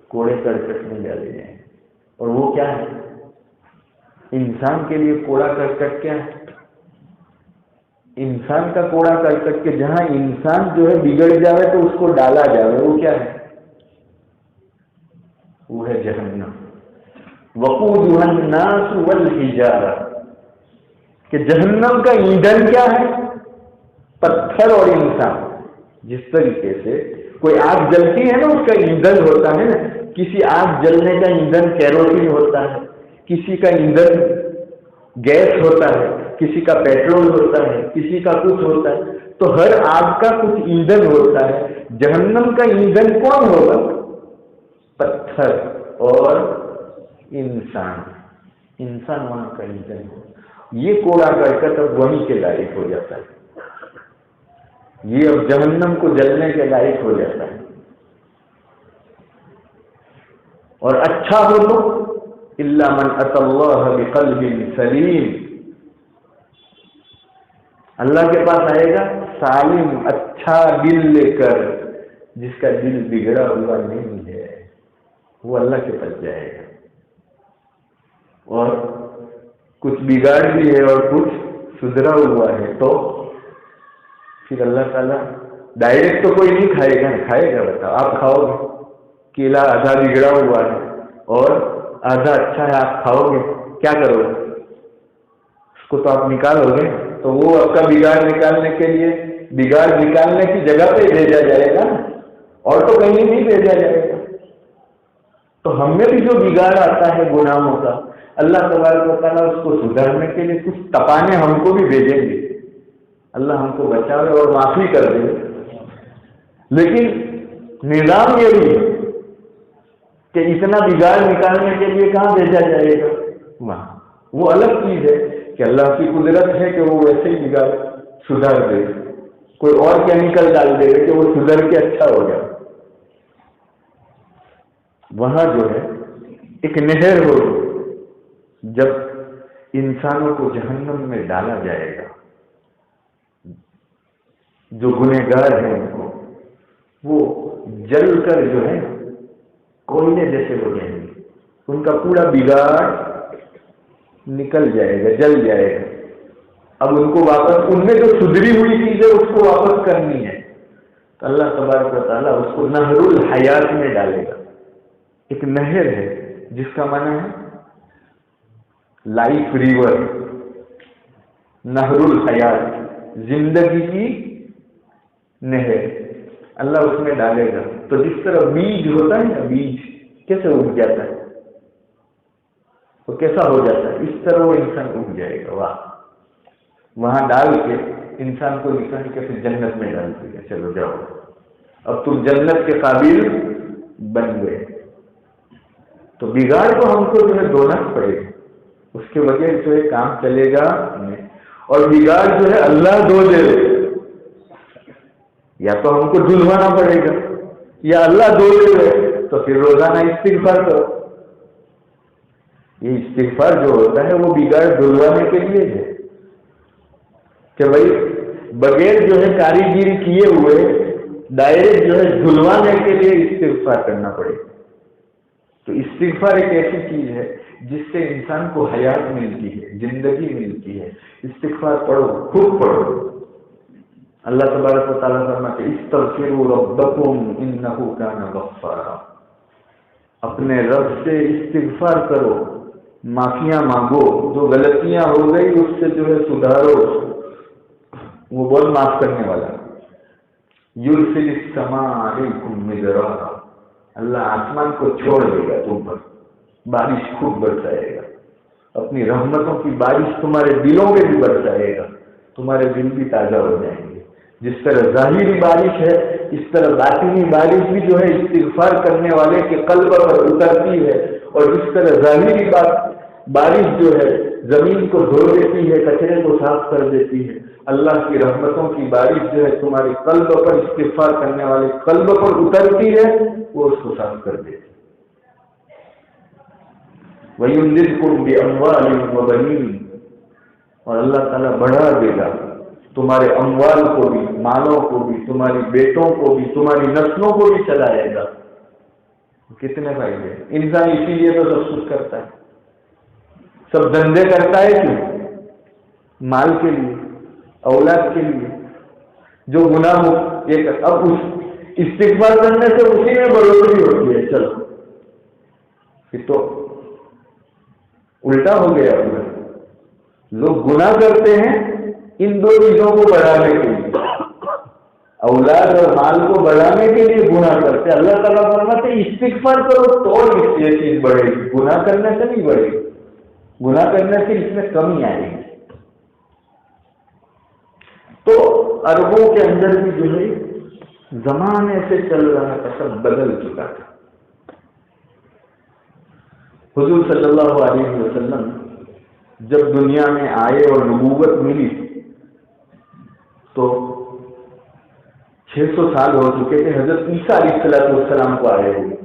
کوڑے کرکٹ میں ڈالے جائیں۔ کیا ہے؟ انسان کے لیے کوڑا کرکٹ کیا ہے؟ انسان کا کوڑا کرکٹ کہ جہاں انسان جو ہے بگڑ جاوے تو اس کو ڈالا جاوے، وہ کیا ہے؟ وہ ہے جہنم۔ وقودها الناس والحجارہ، کہ جہنم کا ایندھن کیا ہے؟ پتھر اور انسان۔ جس طریقے سے کوئی آگ جلتی ہے نا، اس کا ایندھن ہوتا ہے نا، کسی آگ جلنے کا ایندھن کیروسین ہوتا ہے، کسی کا ایندھن گیس ہوتا ہے، کسی کا پیٹرول ہوتا ہے، کسی کا کچھ ہوتا ہے، تو ہر آگ کا کچھ ایندھن ہوتا ہے۔ جہنم کا ایندھن کون ہوگا؟ پتھر اور انسان وہاں کا ایندھن ہو۔ یہ کوڑا کرکٹ اب وہیں کے لائق ہو جاتا ہے، یہ اب جہنم کو جلنے کے لائق ہو جاتا ہے۔ اور اچھا ہو تو الا من اتى الله بقلب سلیم، اللہ کے پاس آئے گا سالم، اچھا دل لے کر، جس کا دل بگڑا ہوا نہیں ہے، وہ اللہ کے پاس جائے گا۔ اور کچھ بگاڑ بھی ہے اور کچھ سدھرا ہوا ہے تو پھر اللہ تعالیٰ ڈائریکٹ تو کوئی نہیں کھائے گا، کھائے گا؟ بتاؤ، آپ کھاؤ گے؟ کیلا آدھا بگڑا ہوا ہے اور آدھا اچھا ہے، آپ کھاؤ گے؟ کیا کرو گے؟ اس کو تو آپ نکالو گے، تو وہ آپ کا بگاڑ نکالنے کے لیے، بگاڑ نکالنے کی جگہ پہ بھیجا جائے گا اور تو کہیں نہیں بھیجا جائے گا۔ تو ہم میں بھی جو بگاڑ آتا ہے گناہوں کا، اللہ تبارک و تعالیٰ اس کو سدھارنے کے لیے کچھ تپانے ہم کو بھی بھیجیں گے۔ اللہ ہم کو بچاوے اور معافی کر دے۔ لیکن نظام یہ بھی ہے کہ اتنا بگاڑ نکالنے کے لیے کہاں بھیجا جائے گا؟ وہاں۔ وہ الگ چیز ہے کہ اللہ کی قدرت ہے کہ وہ ویسے ہی بگاڑ سدھار دے، کوئی اور کیمیکل ڈال دے کہ وہ سدھر کے اچھا ہو جائے۔ وہاں جو ہے ایک نہر ہو، جب انسانوں کو جہنم میں ڈالا جائے گا، جو گنہگار ہیں ان کو، وہ جل کر جو ہے کوئلے جیسے ہو جائیں گے، ان کا پورا بگاڑ نکل جائے گا، جل جائے گا۔ اب ان کو واپس، ان میں جو سدھری ہوئی چیز ہے اس کو واپس کرنی ہے، تو اللہ تبارک و تعالیٰ اس کو نہر الحیات میں ڈالے گا۔ ایک نہر ہے جس کا معنی ہے لائف ریور، نہر الحیات، زندگی کی نہر، اللہ اس میں ڈالے گا۔ تو جس طرح بیج ہوتا ہے نا، بیج کیسے اگ جاتا ہے، وہ کیسا ہو جاتا ہے، اس طرح وہ انسان اگ جائے گا۔ واہ! وہاں ڈال کے انسان کو نکال کے پھر جنت میں ڈال دے گا، چلو جاؤ، اب تم جنت کے قابل بن گئے۔ تو بگاڑ تو ہم کو جو ہے دھونا پڑے گا، اس کے بغیر جو ہے کام چلے گا نہیں۔ اور بگاڑ جو ہے اللہ دھو دے، یا تو ہم کو دھلوانا پڑے گا یا اللہ دھو دے، تو پھر روزانہ استغفار کرو۔ یہ استغفار جو ہوتا ہے وہ بگاڑ دھلوانے کے لیے ہے کہ بھائی بغیر جو ہے کاریگری کیے ہوئے ڈائریکٹ جو ہے دھلوانے کے لیے استغفار کرنا پڑے گا۔ تو استغفار ایک ایسی چیز ہے جس سے انسان کو حیات ملتی ہے، زندگی ملتی ہے۔ استغفار پڑھو، خوب پڑھو۔ اللہ تبارک و تعالیٰ فرماتے ہیں استغفروا ربکم انہ کان غفارا، اپنے رب سے استغفار کرو، معافیاں مانگو، جو غلطیاں ہو گئی اس سے جو ہے سدھارو، وہ بہت معاف کرنے والا۔ یرسل السماء علیکم مدرارا، اللہ آسمان کو چھوڑ دے گا تم پر، بارش خوب برسائے گا، اپنی رحمتوں کی بارش تمہارے دلوں میں بھی برسائے گا، تمہارے دل بھی تازہ ہو جائیں گے۔ جس طرح ظاہری بارش ہے اس طرح باطنی بارش بھی جو ہے استغفار کرنے والے کے قلب پر اترتی ہے، اور جس طرح ظاہری بارش جو ہے زمین کو دھو دیتی ہے، کچرے کو صاف کر دیتی ہے، اللہ کی رحمتوں کی بارش جو ہے تمہارے قلب پر، استغفار کرنے والے قلب پر اترتی ہے، وہ اس کو صاف کر دیتی ہے۔ وَيُمْدِدْكُمْ بِأَمْوَالٍ وَبَنِينَ، اور اللہ تعالیٰ بڑھا دے گا تمہارے اموال کو بھی، مالوں کو بھی، تمہاری بیٹوں کو بھی، تمہاری نسلوں کو بھی چلائے گا۔ کتنے فائدے! انسان اسی لیے تو سب کچھ کرتا ہے، سب دھندے کرتا ہے کیوں؟ مال کے لیے، اولاد کے لیے. جو گناہ اب اس استغفار کرنے سے اسی میں بڑھوتری ہوتی ہے. چلو یہ تو الٹا ہو گیا. لوگ گناہ کرتے ہیں ان دو چیزوں کو بڑھانے کے لیے، اولاد اور مال کو بڑھانے کے لیے گناہ کرتے. اللہ تعالیٰ فرماتے ہیں استغفار کرو تو یہ چیز بڑھے گی، گناہ کرنے سے نہیں بڑھے گی. گناہ کرنے سے اس میں کمی آئے گی. تو عربوں کے اندر بھی جو ہے زمانے سے چل رہا تھا، سب بدل چکا تھا. حضور صلی اللہ علیہ وسلم جب دنیا میں آئے اور نبوت ملی تو 600 سال ہو چکے تھے. حضرت عیسیٰ علیہ السلام کو آئے ہوئے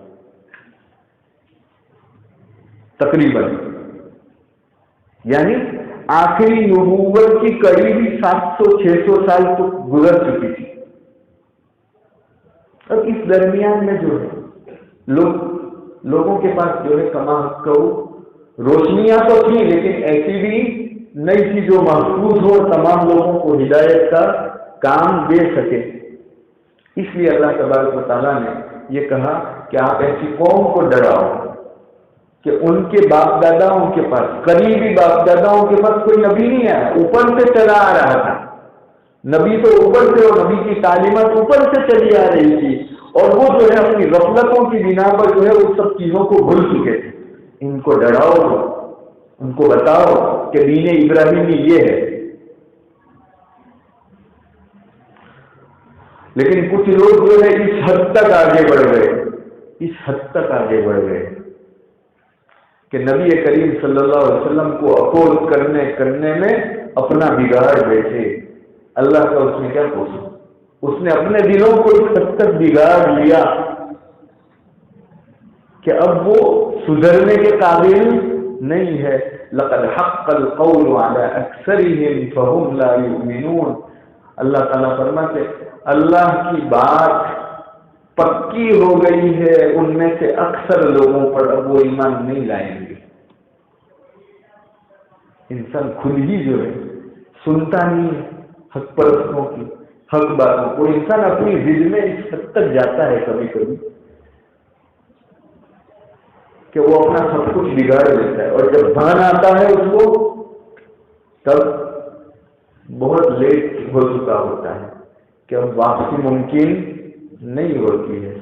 تقریباً، یعنی آخری نبوت کی کڑی بھی 700-600 سال تو گزر چکی تھی. اب اس درمیان میں جو ہے لوگوں کے پاس جو ہے کما حق روشنیاں تو تھی، لیکن ایسی بھی نہیں تھی جو محفوظ ہو، تمام لوگوں کو ہدایت کا کام دے سکے. اس لیے اللہ تبارک و تعالیٰ نے یہ کہا کہ آپ ایسی قوم کو ڈراؤ کہ ان کے باپ داداؤں کے پاس، قریبی باپ داداؤں کے پاس کوئی نبی نہیں آیا، اوپر سے چلا آ رہا تھا. نبی تو اوپر سے، اور نبی کی تعلیمات اوپر سے چلی آ رہی تھی، اور وہ جو ہے اپنی غفلتوں کی بنا پر جو ہے اس سب چیزوں کو بھول چکے تھے. ان کو ڈراؤ، ان کو بتاؤ کہ دین ابراہیمی یہ ہے. لیکن کچھ لوگ جو ہے اس حد تک آگے بڑھ گئے کہ نبی کریم صلی اللہ علیہ وسلم کو اپوز کرنے میں اپنا بگاڑ بیٹھے. اللہ کا اس نے کیا پوچھا؟ اس نے اپنے دلوں کو اس حد تک بگاڑ لیا کہ اب وہ سدھرنے کے قابل نہیں ہے. لقد حق القول على اکثرهم فهم لا يؤمنون. اللہ تعالیٰ فرماتے اللہ کی بات پکی ہو گئی ہے ان میں سے اکثر لوگوں پر، اب وہ ایمان نہیں لائیں گے. انسان خود ہی جو ہے سنتا نہیں ہے حق پرستوں کی حق باتوں کو. انسان اپنی ضد میں اس حد تک جاتا ہے کبھی کبھی کہ وہ اپنا سب کچھ بگاڑ دیتا ہے، اور جب بھان آتا ہے اس کو تب بہت لیٹ ہو چکا ہوتا ہے کہ اب واپسی ممکن نہیں ہوتی ہے.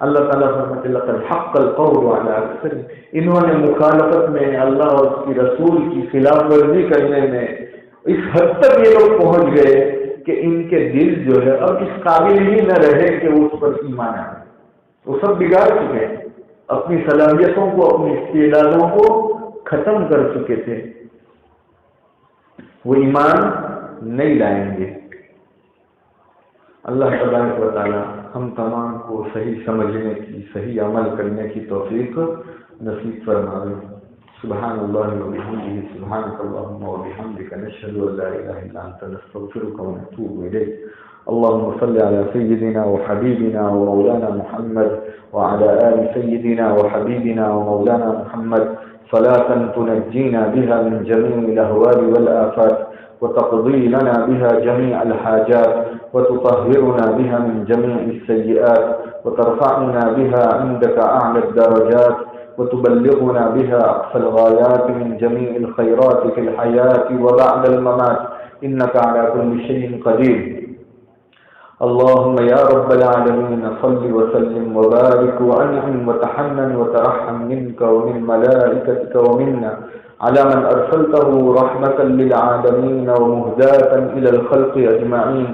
اللہ تعالیٰ فرماتے لقد حق القول على اکثر. انہوں نے مخالفت میں، اللہ اور اس کی رسول کی خلاف ورزی کرنے میں اس حد تک یہ لوگ پہنچ گئے کہ ان کے دل جو ہے اب اس قابل ہی نہ رہے کہ وہ اس پر ایمان آئے. وہ سب بگاڑ چکے ہیں، اپنی صلاحیتوں کو، اپنی استعدادوں کو ختم کر چکے تھے. وہ ایمان نہیں لائیں گے. اللہ تبارک و تعالی ہم تمام کو صحیح سمجھنے کی، صحیح عمل کرنے کی توفیق نصیب فرمائے. سبحان اللہ وبحمدہ، سبحانک اللہم وبحمدک، نشہد ان لا الہ الا انت، نستغفرک ونتوب الیک. اللهم صل على سيدنا وحبيبنا ومولانا محمد وعلى آل سيدنا وحبيبنا ومولانا محمد صلاة تنجينا بها من جميع الأهوال والآفات، وتقضي لنا بها جميع الحاجات، وتطهرنا بها من جميع السيئات، وترفعنا بها عندك أعلى الدرجات، وتبلغنا بها أقصى الغايات من جميع الخيرات في الحياة وبعد الممات، إنك على كل شيء قدير. اللهم يا رب العالمين صل وسلم وبارك وأنعم وتحنن وترحم منك ومن ملائكتك ومنا على من أرسلته رحمة للعالمين ومهداة إلى الخلق أجمعين،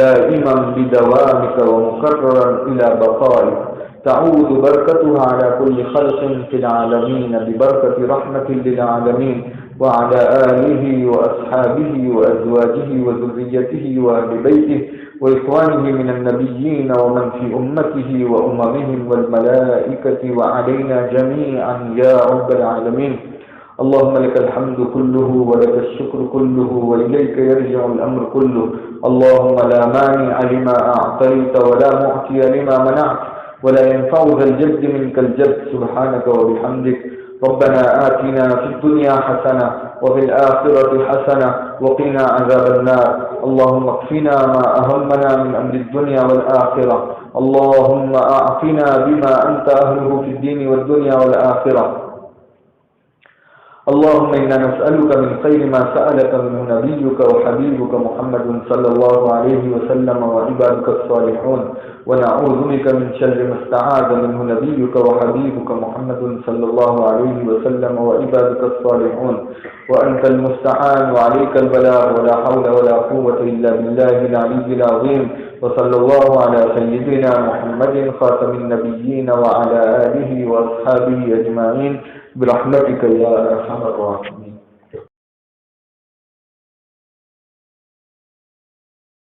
دائما بدوامك ومكررا إلى بقائك، تعود بركتها على كل خلق في العالمين ببركة رحمة للعالمين، وعلى آله وأصحابه وأزواجه وذريته وأهل بيته وإخوانه من النبيين ومن في أمته وأممهم والملائكة وعلينا جميعا يا رب العالمين. اللهم لك الحمد كله ولك الشكر كله وإليك يرجع الأمر كله. اللهم لا مانع لما أعطيت ولا معطي لما منعت ولا ينفع ذا الجد منك الجد. سبحانك وبحمدك، ربنا آتنا في الدنيا حسنة وفي الآخرة حسنة وقنا عذاب النار. اللهم اكفنا ما أهمنا من أمر الدنيا والآخرة. اللهم أعطنا بما أنت أهله في الدين والدنيا والآخرة. اللهم إنا نسألك من خير ما سألك منه نبيك وحبيبك محمد صلى الله عليه وسلم وعبادك الصالحون، ونعوذ بك من شر ما استعاذ منه نبيك وحبيبك محمد صلى الله عليه وسلم وعبادك الصالحون، وأنت المستعان وعليك البلاغ، ولا حول ولا قوة إلا بالله العلي العظيم. وصلى الله على سيدنا محمد خاتم النبيين وعلى آله وأصحابه أجمعين برحمتك يا أرحم الراحمين.